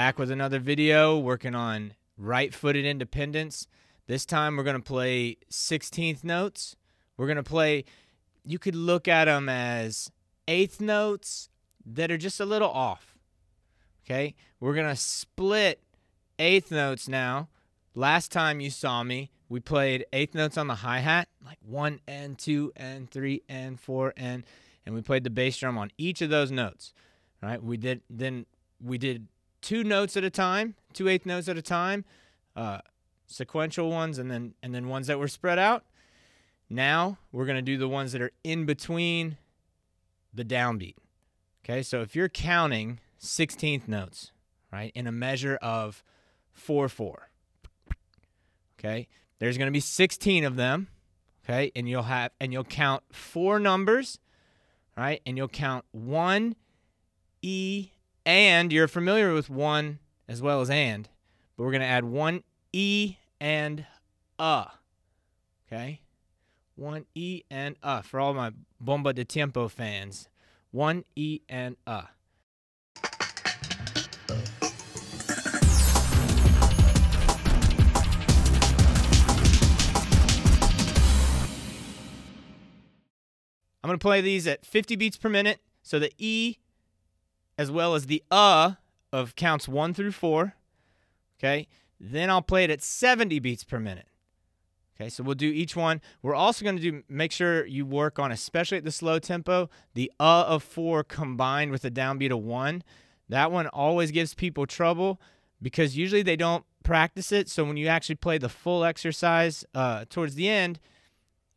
back with another video working on right-footed independence. This time we're going to play 16th notes. We're going to play, you could look at them as eighth notes that are just a little off. Okay? We're going to split eighth notes now. Last time you saw me, we played eighth notes on the hi-hat, like 1 and 2 and 3 and 4 and we played the bass drum on each of those notes. All right? We did 2 notes at a time, 2 eighth notes at a time, sequential ones, and then ones that were spread out. Now we're going to do the ones that are in between the downbeat. Okay, so if you're counting 16th notes, right, in a measure of 4/4, okay, there's going to be 16 of them, okay, and you'll count 4 numbers, right, and you'll count 1 E. And you're familiar with 1 as well as and, but we're going to add 1 E and okay? 1 E and for all my Bomba de Tiempo fans. 1 E and I'm going to play these at 50 beats per minute, so the E as well as the of counts 1 through 4, okay? Then I'll play it at 70 beats per minute, okay? So we'll do each one. We're also going to make sure you work on, especially at the slow tempo, the of 4 combined with the downbeat of 1. That one always gives people trouble because usually they don't practice it, so when you actually play the full exercise towards the end,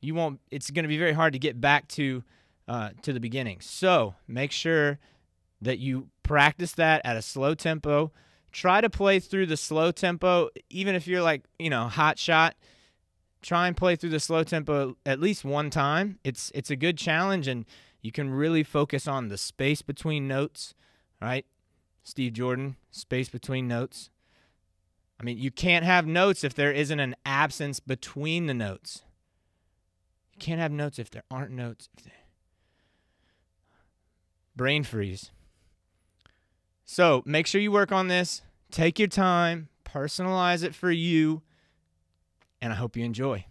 it's going to be very hard to get back to the beginning. So make sure that you practice that at a slow tempo. Try to play through the slow tempo, even if you're like, hot shot. Try and play through the slow tempo at least one time. It's a good challenge, and you can really focus on the space between notes, right? Steve Jordan, space between notes. I mean, you can't have notes if there isn't an absence between the notes. You can't have notes if there aren't notes. Brain freeze. So make sure you work on this. Take your time. Personalize it for you. And I hope you enjoy.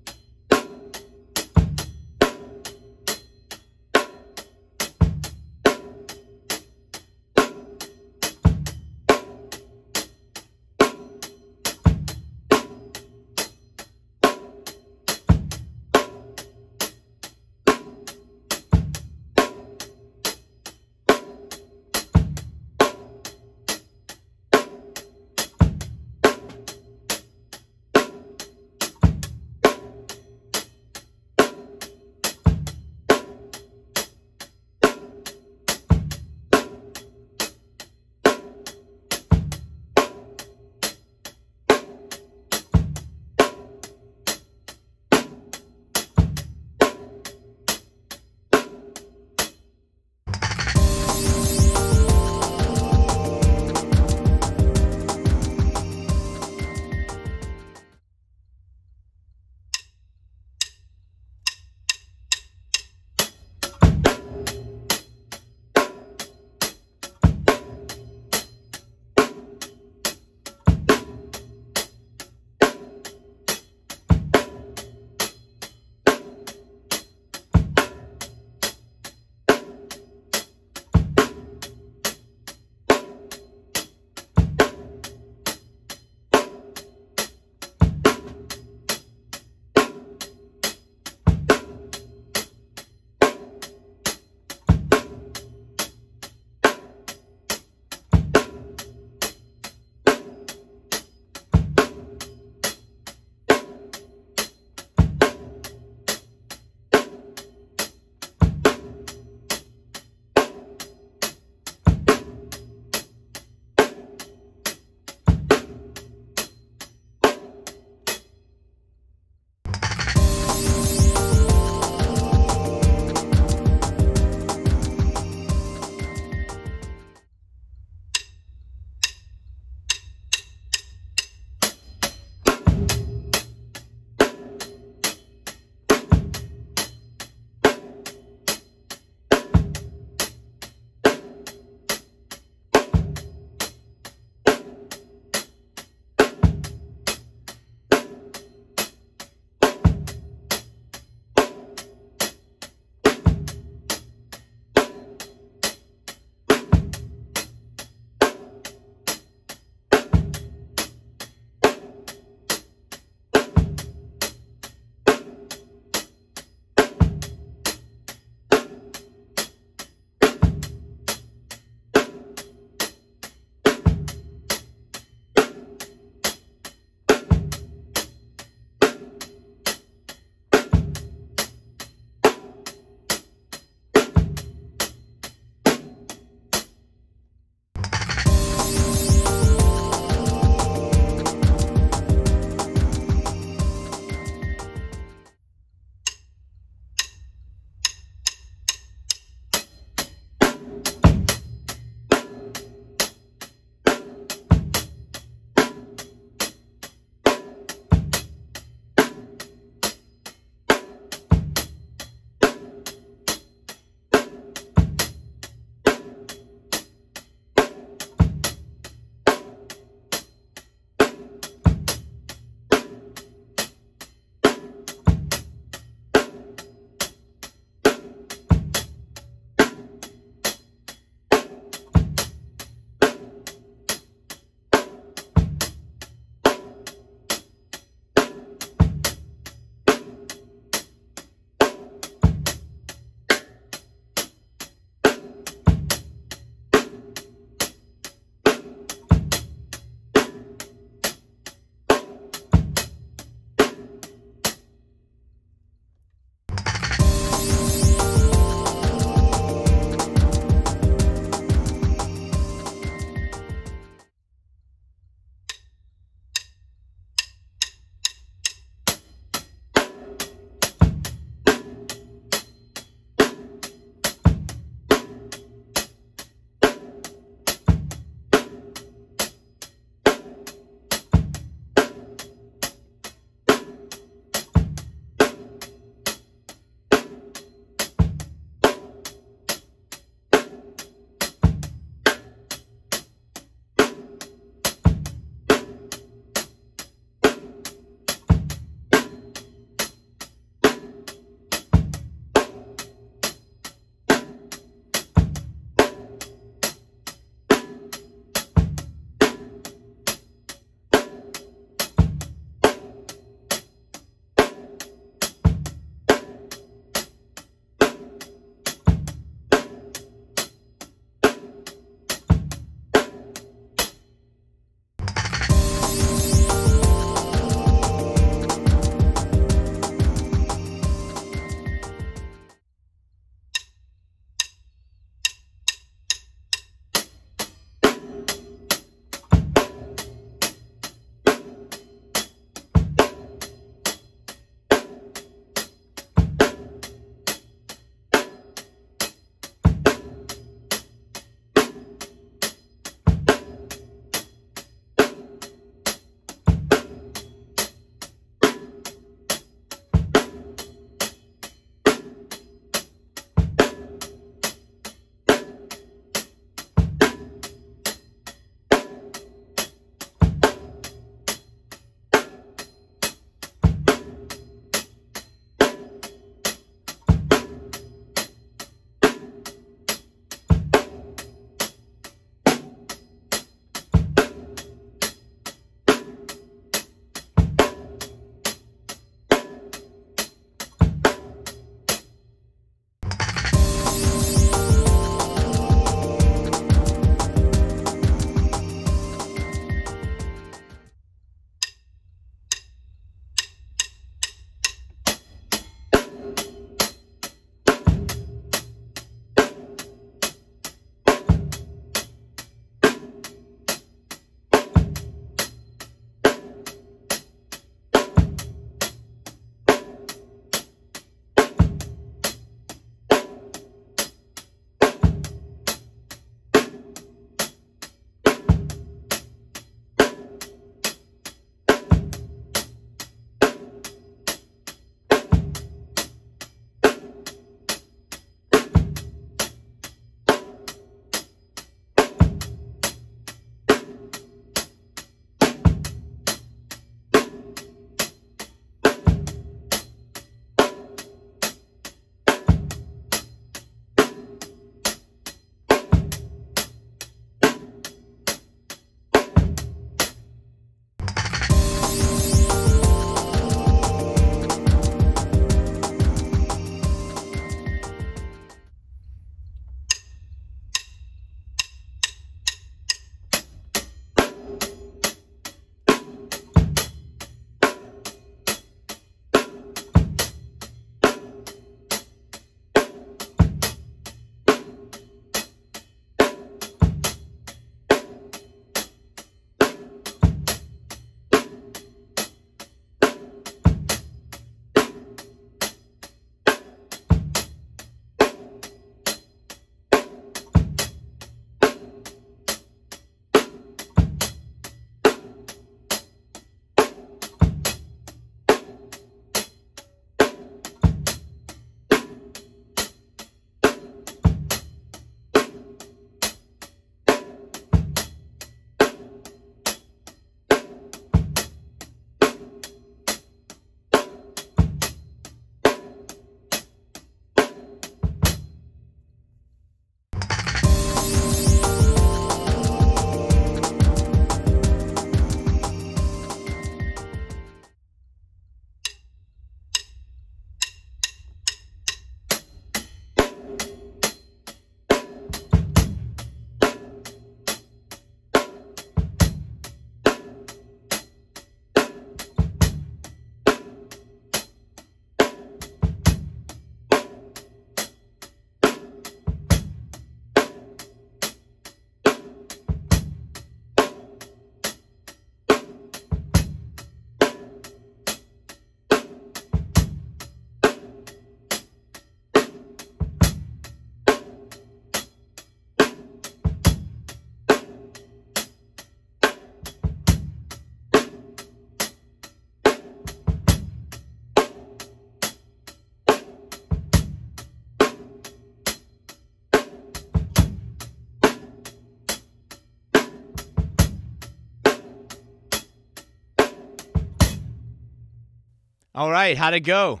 All right, how'd it go?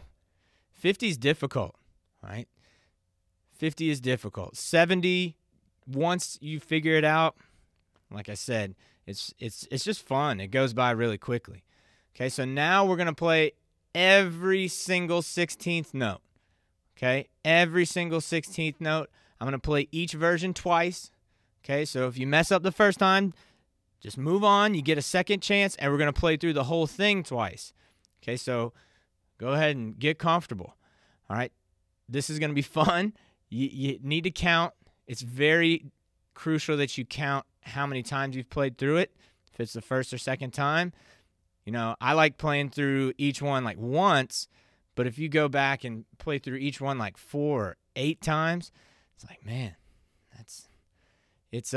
50 is difficult, right? 50 is difficult. 70, once you figure it out, like I said, it's just fun. It goes by really quickly. Okay, so now we're going to play every single 16th note. Okay, every single 16th note. I'm going to play each version twice. Okay, so if you mess up the first time, just move on. You get a second chance, and we're going to play through the whole thing twice. Okay, so go ahead and get comfortable. All right, this is going to be fun. You need to count. It's very crucial that you count how many times you've played through it, if it's the first or second time. You know, I like playing through each one like once, but if you go back and play through each one like 4 or 8 times, it's like, man, it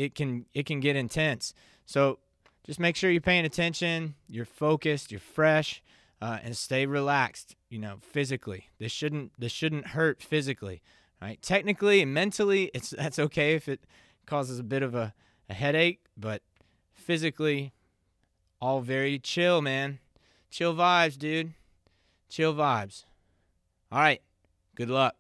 can get intense. So just make sure you're paying attention, you're focused, you're fresh, and stay relaxed. You know, physically, this shouldn't hurt physically, right? Technically and mentally, that's okay if it causes a bit of a headache, but physically, all very chill, man. Chill vibes, dude. Chill vibes. All right. Good luck.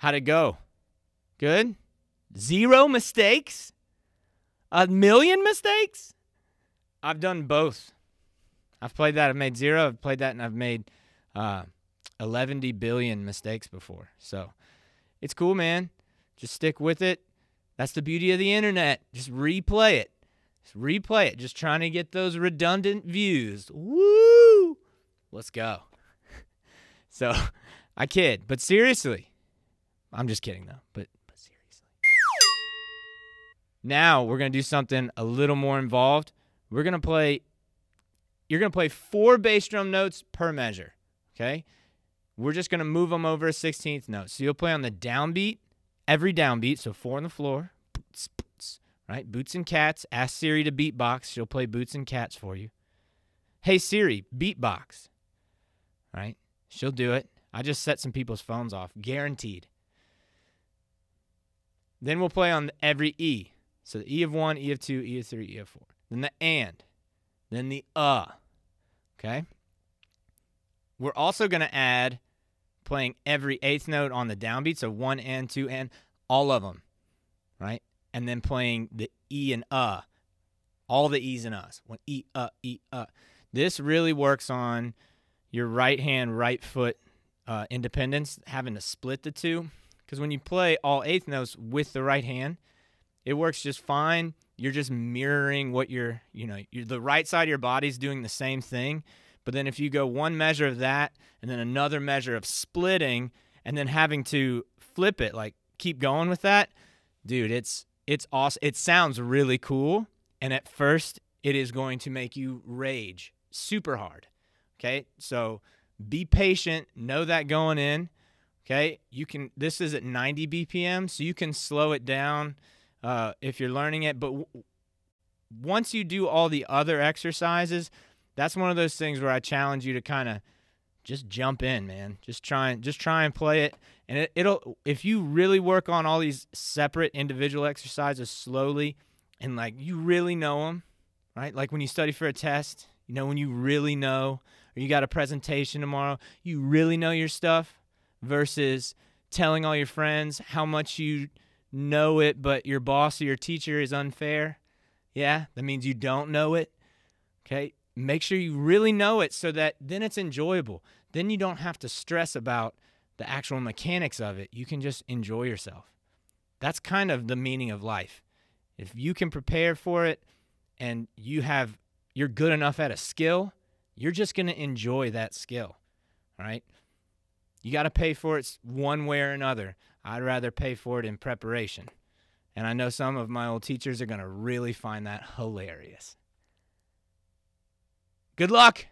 How'd it go? Good? 0 mistakes? 1,000,000 mistakes? I've done both. I've played that. I've made 0. I've played that, and I've made 11 billion mistakes before. So it's cool, man. Just stick with it. That's the beauty of the internet. Just replay it. Just replay it. Just trying to get those redundant views. Woo! Let's go. So I kid, but seriously. I'm just kidding, though. But seriously. Now we're going to do something a little more involved. You're going to play 4 bass drum notes per measure, okay? We're just going to move them over a 16th note. So you'll play on the downbeat, every downbeat, so 4 on the floor, boots, boots, right? Boots and Cats. Ask Siri to beatbox. She'll play Boots and Cats for you. Hey, Siri, beatbox, right? She'll do it. I just set some people's phones off, guaranteed. Then we'll play on every E. So the E of 1, E of 2, E of 3, E of 4. Then the and. Then the okay? We're also going to add playing every 8th note on the downbeat, so 1 and 2 and, all of them, right? And then playing the E and all the E's and U's. One E, E, This really works on your right hand, right foot independence, having to split the two. Because when you play all 8th notes with the right hand, it works just fine. You're just mirroring what you're the right side of your body's doing the same thing. But then if you go one measure of that and then another measure of splitting and then having to flip it, like keep going with that, dude, it's awesome. It sounds really cool. And at first it is going to make you rage super hard. Okay. So be patient. Know that going in. Okay. This is at 90 BPM, so you can slow it down if you're learning it. But once you do all the other exercises, that's one of those things where I challenge you to kind of just jump in, man. Just try and play it. And it'll, if you really work on all these separate individual exercises slowly and like you really know them, right? Like when you study for a test, when you really know, or you got a presentation tomorrow, you really know your stuff versus telling all your friends how much you know it, but your boss or your teacher is unfair. Yeah, that means you don't know it. Okay, make sure you really know it so that then it's enjoyable. Then you don't have to stress about the actual mechanics of it. You can just enjoy yourself. That's kind of the meaning of life. If you can prepare for it and you're good enough at a skill, you're just going to enjoy that skill, all right? You got to pay for it one way or another. I'd rather pay for it in preparation. And I know some of my old teachers are going to really find that hilarious. Good luck.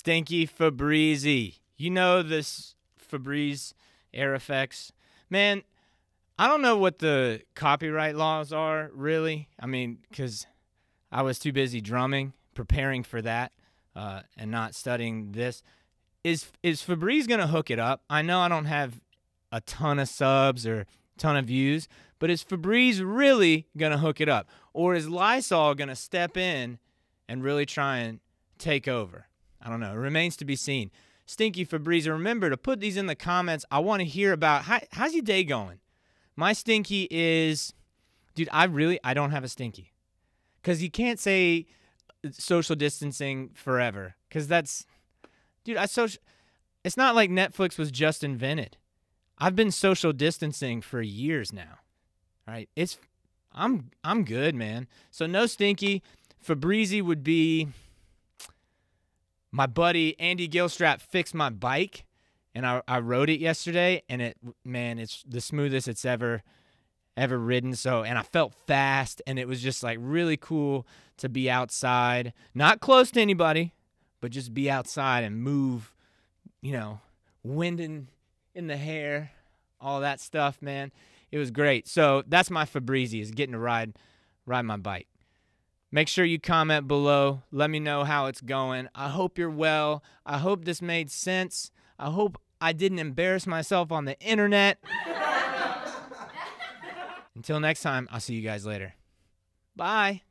Stinky Febreze. You know this Febreze Air Effects. Man, I don't know what the copyright laws are, really. I mean, because I was too busy drumming, preparing for that, and not studying this. Is Febreze going to hook it up? I know I don't have a ton of subs or a ton of views, but is Febreze really going to hook it up? Or is Lysol going to step in and really try and take over? I don't know. It remains to be seen. Stinky Febreze, remember to put these in the comments. I want to hear about how's your day going? My stinky is, dude, I don't have a stinky. Because you can't say social distancing forever. Because that's, dude, it's not like Netflix was just invented. I've been social distancing for years now. All right, I'm good, man. So no stinky. Febreze would be, my buddy Andy Gilstrap fixed my bike, and I rode it yesterday, and it's the smoothest it's ever ridden. So, and I felt fast, and it was just like really cool to be outside, not close to anybody, but just be outside and move, wind in the hair, all that stuff, man. It was great. So that's my Febreze, is getting to ride my bike. Make sure you comment below. Let me know how it's going. I hope you're well. I hope this made sense. I hope I didn't embarrass myself on the internet. Until next time, I'll see you guys later. Bye.